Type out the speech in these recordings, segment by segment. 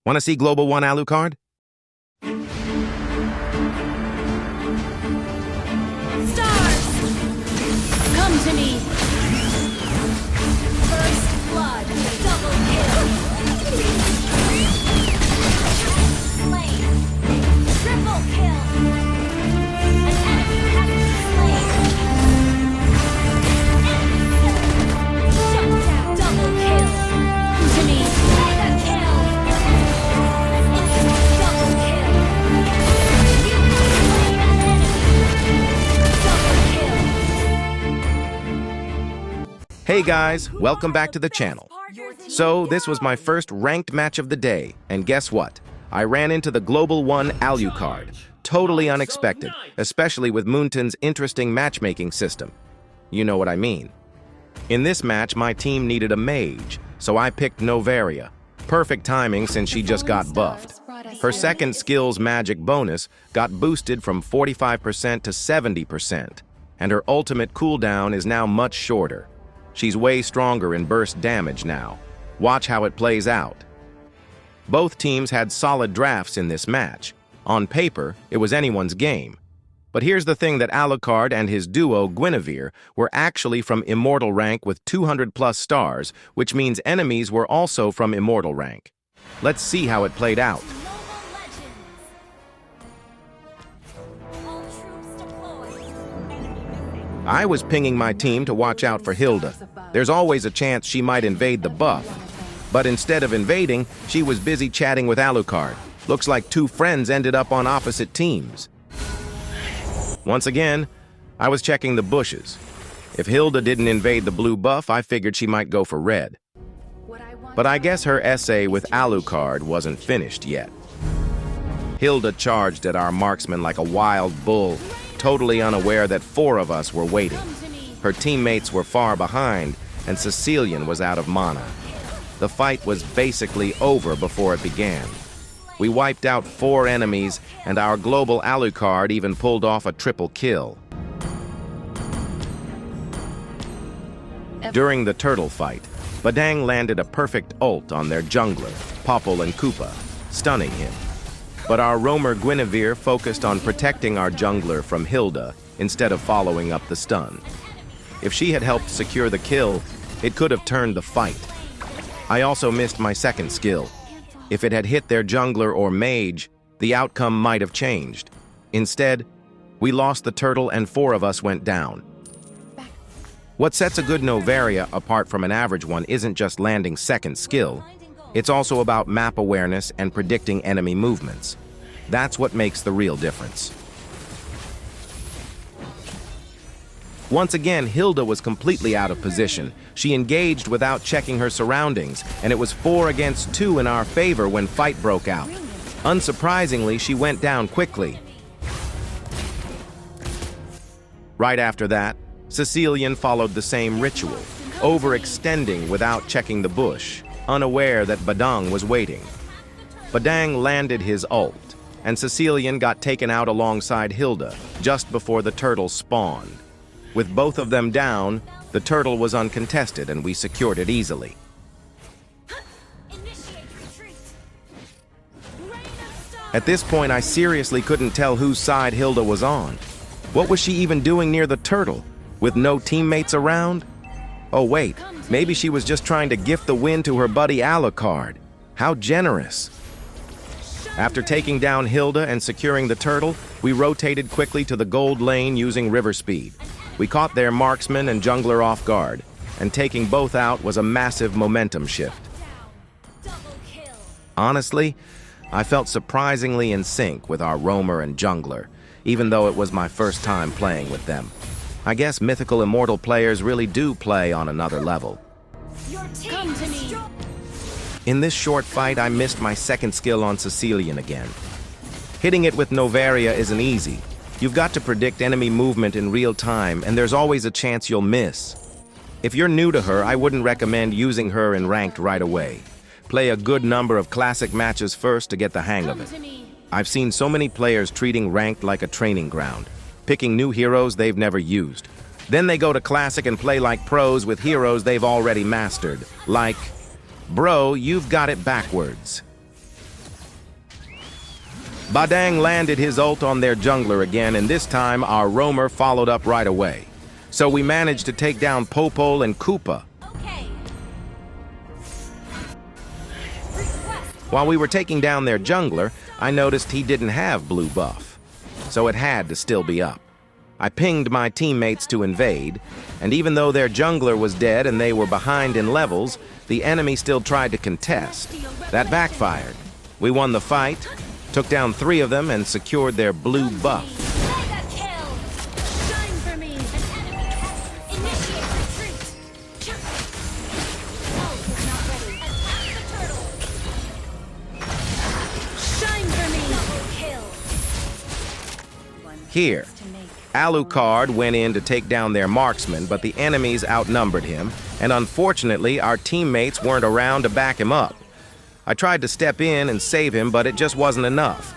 Want to see Global Alucard? Stars! Come to me! First blood, double kill! Slain! Triple kill! An enemy has been slain! Enemy killed! Shut down! Double kill! Come to me! Mega kill! Double kill! You slain an enemy! Double kill! Hey guys, welcome back to the channel. So, this was my first ranked match of the day, and guess what? I ran into the Global Alucard. Totally unexpected, especially with Moonton's interesting matchmaking system. You know what I mean. In this match, my team needed a mage, so I picked Novaria. Perfect timing since she just got buffed. Her second skill's magic bonus got boosted from 45% to 70%, and her ultimate cooldown is now much shorter. She's way stronger in burst damage now. Watch how it plays out. Both teams had solid drafts in this match. On paper, it was anyone's game. But here's the thing that Alucard and his duo, Guinevere, were actually from Immortal rank with 200+ stars, which means enemies were also from Immortal rank. Let's see how it played out. I was pinging my team to watch out for Hilda. There's always a chance she might invade the buff. But instead of invading, she was busy chatting with Alucard. Looks like two friends ended up on opposite teams. Once again, I was checking the bushes. If Hilda didn't invade the blue buff, I figured she might go for red. But I guess her essay with Alucard wasn't finished yet. Hilda charged at our marksman like a wild bull, totally unaware that 4 of us were waiting. Her teammates were far behind, and Sicilian was out of mana. The fight was basically over before it began. We wiped out 4 enemies, and our Global Alucard even pulled off a triple kill. During the turtle fight, Badang landed a perfect ult on their jungler, Popol and Kupa, stunning him. But our roamer Guinevere focused on protecting our jungler from Hilda instead of following up the stun. If she had helped secure the kill, it could have turned the fight. I also missed my second skill. If it had hit their jungler or mage, the outcome might have changed. Instead, we lost the turtle and 4 of us went down. What sets a good Novaria apart from an average one isn't just landing second skill. It's also about map awareness and predicting enemy movements. That's what makes the real difference. Once again, Hilda was completely out of position. She engaged without checking her surroundings, and it was 4 against 2 in our favor when fight broke out. Unsurprisingly, she went down quickly. Right after that, Sicilian followed the same ritual, overextending without checking the bush, unaware that Badang was waiting. Badang landed his ult, and Sicilian got taken out alongside Hilda just before the turtle spawned. With both of them down, the turtle was uncontested and we secured it easily. At this point, I seriously couldn't tell whose side Hilda was on. What was she even doing near the turtle, with no teammates around? Oh wait, maybe she was just trying to gift the win to her buddy Alucard. How generous. After taking down Hilda and securing the turtle, we rotated quickly to the gold lane using river speed. We caught their marksman and jungler off guard, and taking both out was a massive momentum shift. Honestly, I felt surprisingly in sync with our roamer and jungler, even though it was my first time playing with them. I guess Mythical Immortal players really do play on another level. Come to me. In this short fight, I missed my second skill on Sicilian again. Hitting it with Novaria isn't easy. You've got to predict enemy movement in real time, and there's always a chance you'll miss. If you're new to her, I wouldn't recommend using her in ranked right away. Play a good number of classic matches first to get the hang of it. I've seen so many players treating ranked like a training ground, picking new heroes they've never used. Then they go to classic and play like pros with heroes they've already mastered. Like, bro, you've got it backwards. Badang landed his ult on their jungler again, and this time our roamer followed up right away. So we managed to take down Popol and Kupa. Okay. While we were taking down their jungler, I noticed he didn't have blue buff, so it had to still be up. I pinged my teammates to invade, and even though their jungler was dead and they were behind in levels, the enemy still tried to contest. That backfired. We won the fight, took down 3 of them, and secured their blue buff. Mega kill. Shine for me. An enemy has initiate retreat. Ult is not ready. Attack the turtle. Shine for me. Double kill. Here, Alucard went in to take down their marksman, but the enemies outnumbered him, and unfortunately, our teammates weren't around to back him up. I tried to step in and save him, but it just wasn't enough.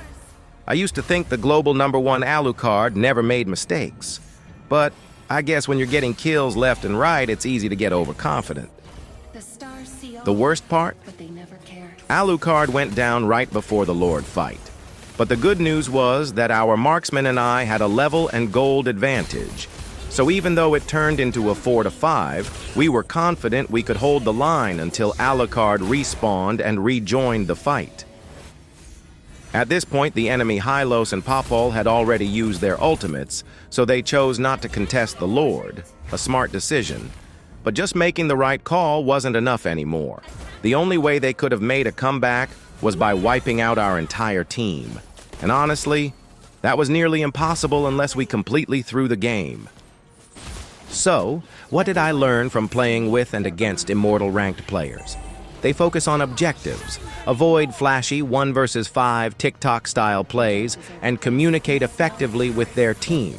I used to think the global #1 Alucard never made mistakes. But I guess when you're getting kills left and right, it's easy to get overconfident. The worst part? Alucard went down right before the Lord fight. But the good news was that our marksman and I had a level and gold advantage. So even though it turned into a 4-5, we were confident we could hold the line until Alucard respawned and rejoined the fight. At this point, the enemy Hylos and Popol had already used their ultimates, so they chose not to contest the Lord, a smart decision. But just making the right call wasn't enough anymore. The only way they could have made a comeback was by wiping out our entire team. And honestly, that was nearly impossible unless we completely threw the game. So, what did I learn from playing with and against Immortal ranked players? They focus on objectives, avoid flashy 1 versus 5 TikTok-style plays, and communicate effectively with their team.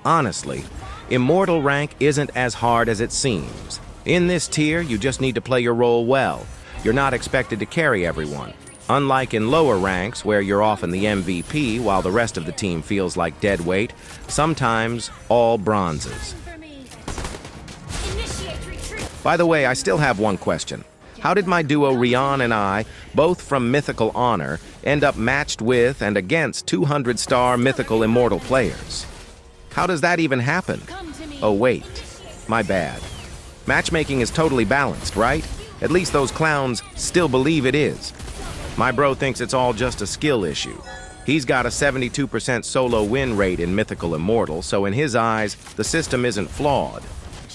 Honestly, Immortal rank isn't as hard as it seems. In this tier, you just need to play your role well. You're not expected to carry everyone. Unlike in lower ranks, where you're often the MVP while the rest of the team feels like deadweight, sometimes all bronzes. By the way, I still have one question. How did my duo Rian and I, both from Mythical Honor, end up matched with and against 200-star Mythical Immortal players? How does that even happen? Oh wait, my bad. Matchmaking is totally balanced, right? At least those clowns still believe it is. My bro thinks it's all just a skill issue. He's got a 72% solo win rate in Mythical Immortal, so in his eyes, the system isn't flawed.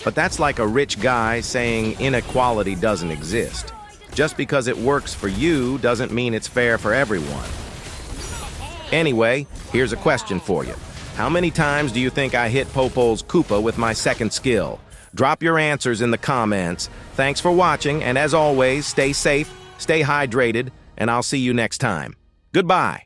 But that's like a rich guy saying inequality doesn't exist. Just because it works for you doesn't mean it's fair for everyone. Anyway, here's a question for you. How many times do you think I hit Popol's Kupa with my second skill? Drop your answers in the comments. Thanks for watching, and as always, stay safe, stay hydrated, and I'll see you next time. Goodbye.